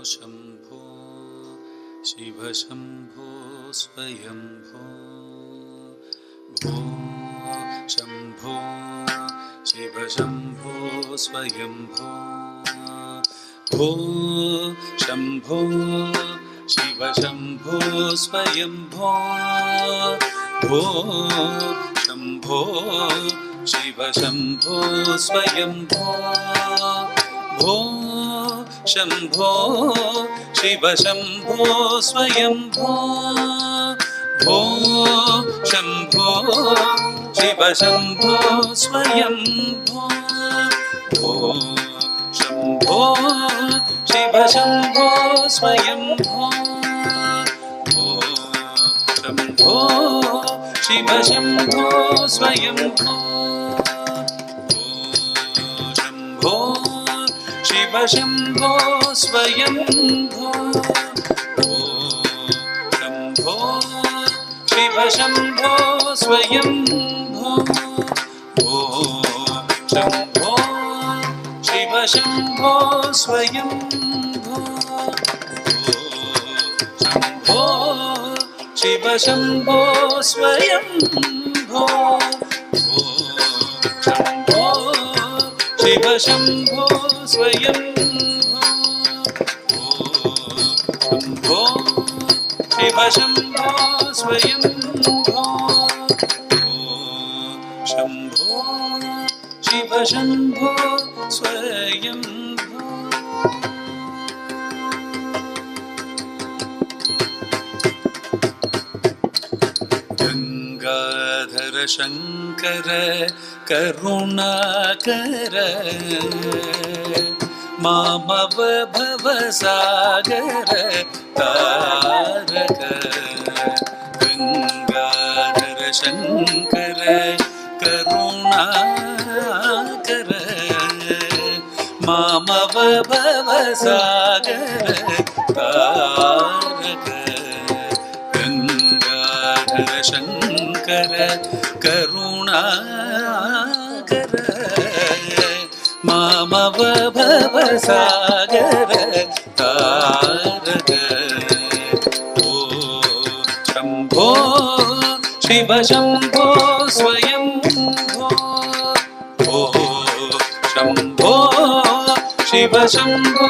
शम्भो शिव शम्भो स्वयम्भो भो शम्भो शिव शम्भो स्वयम्भो भो शम्भो शिव शम्भो स्वयम्भो भो शम्भो शिव शम्भो स्वयम्भो भो शम्भो शिव शम्भो स्वयम्भो भो शम्भो शिव शम्भो स्वयम्भो भो शम्भो शिव शम्भो स्वयम्भो भो शम्भो शिव शम्भो स्वयम्भो भो शम्भो शिव शम्भो स्वयम्भो भो शम्भो शिव शम्भो स्वयम्भो भो शम्भो शिव शम्भो स्वयम्भो भो शम्भो शिव शम्भो स्वयम्भो भो शम्भो शिव शम्भो स्वयम्भो भो शम्भो शिव शम्भो स्वयम्भो भो शम्भो शिव शम्भो स्वयम्भो गंगाधर शंकर करुणाकर मामव भवसागर तारक गंगाधर शंकर करुणाकर मामव भवसागर तारक गंगाधर शंकर करुणाकर मामव भवसागर तारक ओ शम्भो शिव शम्भो स्वयम्भो ओ शम्भो शिव शम्भो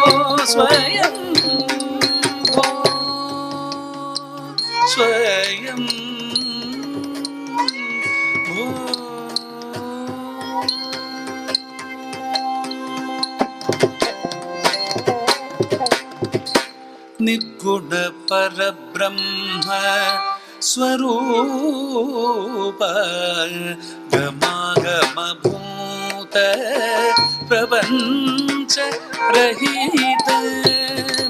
स्वयम्भो स्वयम्भो निर्गुण परब्रह्म स्वरूप गमागमभूत प्रपञ्च रहित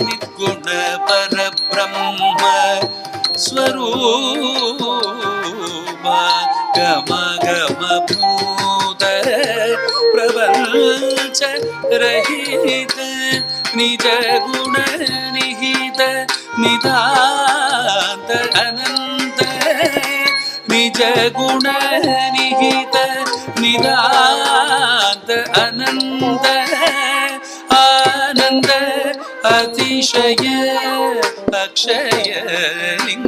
निर्गुण परब्रह्म स्वरूप गमागमभूत प्रपञ्च रहित निज गुण निहित निदान्त अनंत निज गुण निहित निदान्त अनंत आनंद अतिशय अक्षय लिंग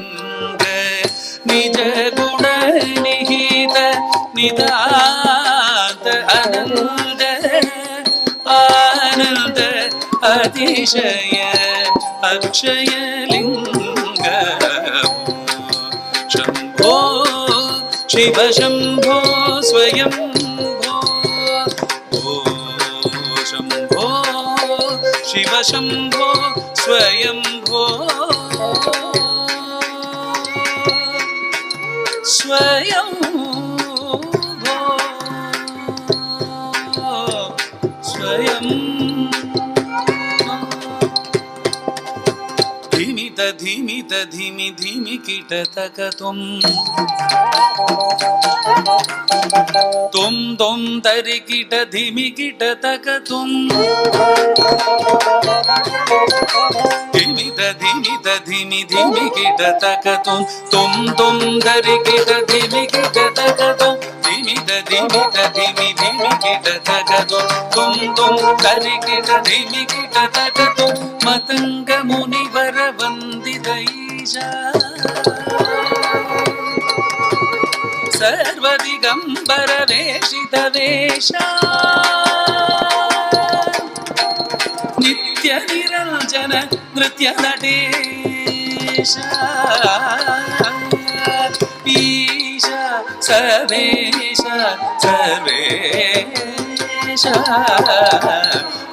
निज गुण निहित निदान्त अनंत आनंद अतिशय अक्षय लिंग शम्भो शिव शम्भो स्वयम्भो भो शम्भो शिव शम्भो स्वयम्भो स्वयम्भो स्वयं धीमि धीमि धीमि कीटतक तुम तरि कीट धीमि कीटतक तुम धीमि धीमि कीटतक तुम धरि कीट धीमि कीटतक तुम धीमि धीमि कीटतक तुम धरि कीट धीमि कीटतक तुम மதங்க முனிவர வந்திதைஷா சர்வதிகம்பர வேஷித வேஷா நித்ய நிரஞ்சன நிருத்ய நடேஷா ஈஷா சர்வேஷா சர்வேஷா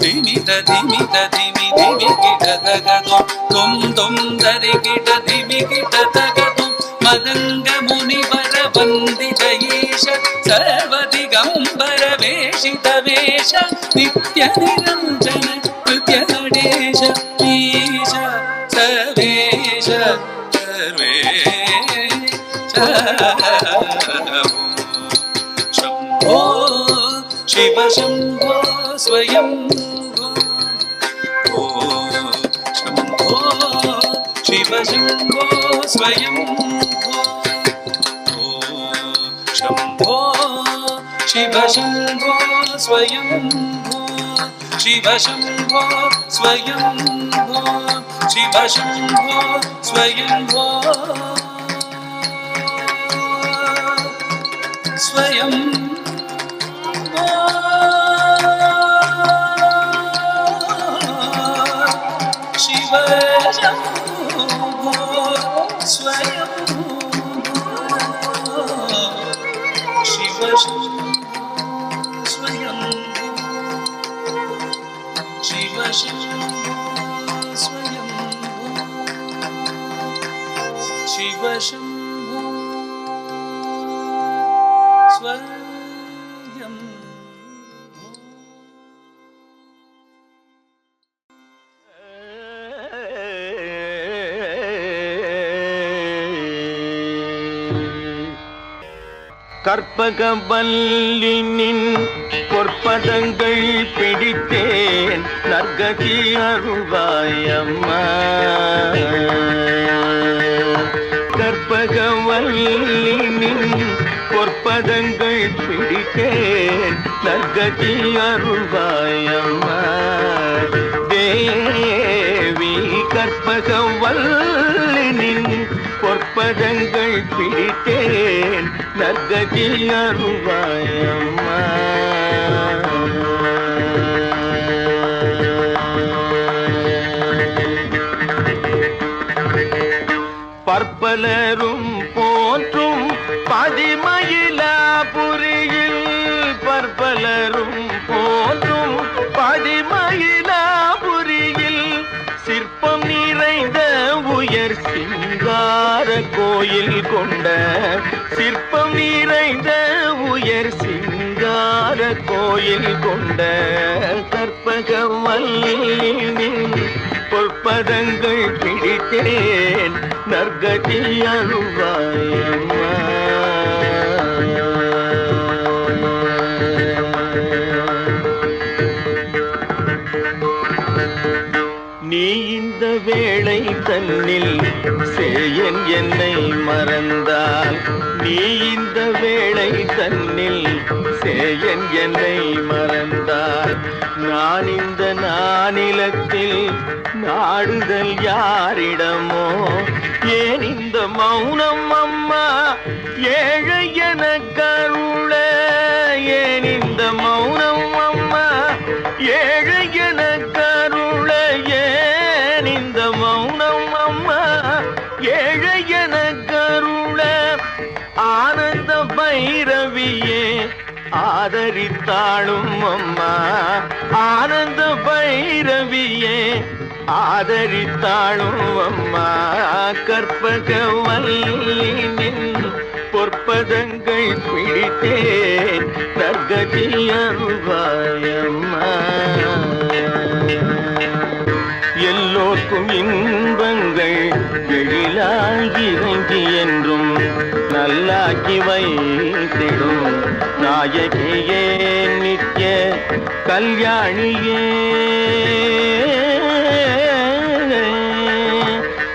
திமித திமித திமி திமி கிட தகதும் தும் தும் தரி கிட திமி கிட தகதும் மதங்க முனிவர வந்தித ஈஷ சர்வதிகம்பர வேஷித வேஷ நித்ய நிரஞ்சன நிருத்ய நடேஷ ஈஷ சர்வேஷ சர்வேஷ शंभो शिव शंभो स्वयं भो शंभो शिव शंभो स्वयं भो शंभो शिव शंभो स्वयं भो शिव शंभो स्वयं भो शिव शंभो स्वयं भो स्वयं शिव शंभो स्वयं शिव शंभो स्वयं शिव शंभो स्वयं शिव शंभो स्वयं கற்பகவல்லினின் பொற்பதங்கள் பிடித்தேன் நற்கதி அருள்வாயம்மா கற்பகவல்லினின் பொற்பதங்கள் பிடித்தேன் நற்கதி அருள்வாயம்மா தேவி கற்பகவல்லினின் பொற்பதங்கள் பிடித்தேன் நற்கதி அருள்வாயம்மா பற்பலரும் போற்றும் பதிமயிலாபுரியில் பற்பலரும் போற்றும் பதிமயிலாபுரியில் சிற்பம் நிறைந்த உயர் சிங்கார கோயில் கொண்ட சிற்பம் நிறைந்த உயர் சிங்கார கோயில் கொண்ட கற்பகவல்லினின் பொற்பதங்கள் பிடித்தேன் நற்கதி அருள்வாயம்மா நீ இந்த வேளை தன்னில் சேயன் என்னை மறந்தால் நீ இந்த வேளை தன்னில் சேயன் என்னை மறந்தால் நான் இந்த நானிலத்தில் நாடுதல் யாரிடமோ ஏன் இந்த மௌனம் அம்மா ஏழை என கருள ஏன் இந்த மௌனம் அம்மா ஏழை என கருள ஏன் இந்த மௌனம் அம்மா ஏழை என கருள ஆனந்த பைரவியே ஆதரித்தாளும் அம்மா ஆனந்த பைரவியே ஆதரித்தாளும் அம்மா கற்பகவல்லினின் பொற்பதங்கள் பிடித்தேன் நற்கதி அருள்வாயம்மா எல்லோர்க்கும் இன்பங்கள் எழிலாகி இறங்கி என்றும் நல்லாக்கி வைத்திடும் நாயகியே நித்ய கல்யாணியே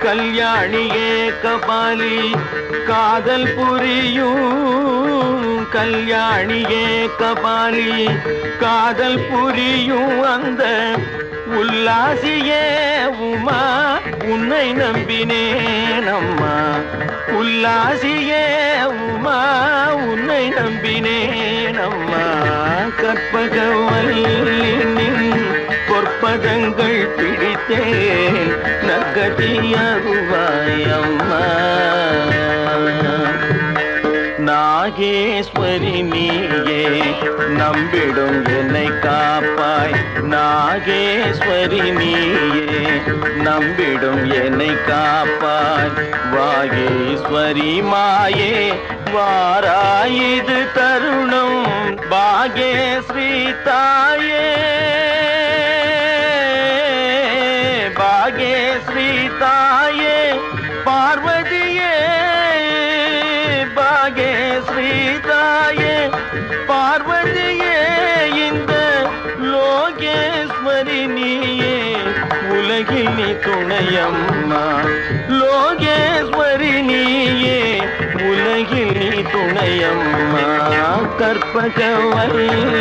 கல்யாணியே கபாலி காதல் புரியும் கல்யாணியே கபாலி காதல் புரியும் அந்த உல்லாசியே உமா உன்னை நம்பினேன் அம்மா, உல்லாசியே உமா உன்னை நம்பினேன் அம்மா. கற்பகவல்லினின் பொற்பதங்கள் பிடித்தேன் நற்கதியருவாய் அம்மா. நாகேஸ்வரி நீயே நம்பிடும் என்னை காப்பாய், நாகேஸ்வரி நீயே நம்பிடும் என்னை காப்பாய். வாகேஸ்வரி மாயே வாராயிது தருணம், பாகேஸ்ரீ தாயே, பாகேஸ்ரீ தாயே பார்வதியே, பாகேஸ்ரீ தாயே பார்வதியே, இந்த லோகேஸ்வரி நீயே உலகில் நீ துணையம்மா, லோகேஸ்வரி நீயே உலகில் நீ துணையம்மா. கற்பகவல்லினின்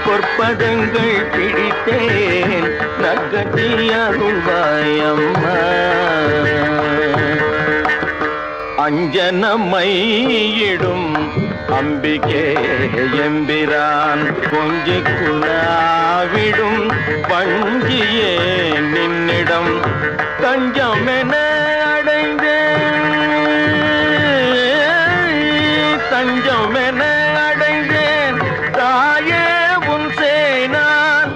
பொற்பதங்கள் பிடித்தேன் நற்கதி அருள்வாய் அம்மா. அஞ்சனமையிடும் அம்பிகே எம்பிரான் கொஞ்சி குழாவிடும் பஞ்சியே நின்னிடம் தஞ்சமென அடைந்தேன், தஞ்சமென அடைந்தேன் தாயே உன் சேனான்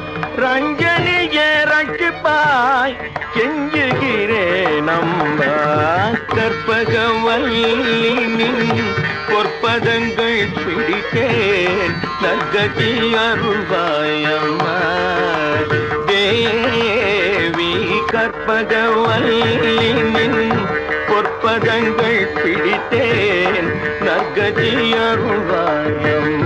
ரஞ்சனியே ரட்சிப்பாய் கெஞ்சுகிறேன் அம்பா. கற்பகவல்லினின் பொற்பதங்கள் பிடித்தேன் நற்கதி அருள்வாய் அம்மா. தேவி கற்பகவல்லினின் பொற்பதங்கள் பிடித்தேன் நற்கதி அருள்வாய் அம்மா.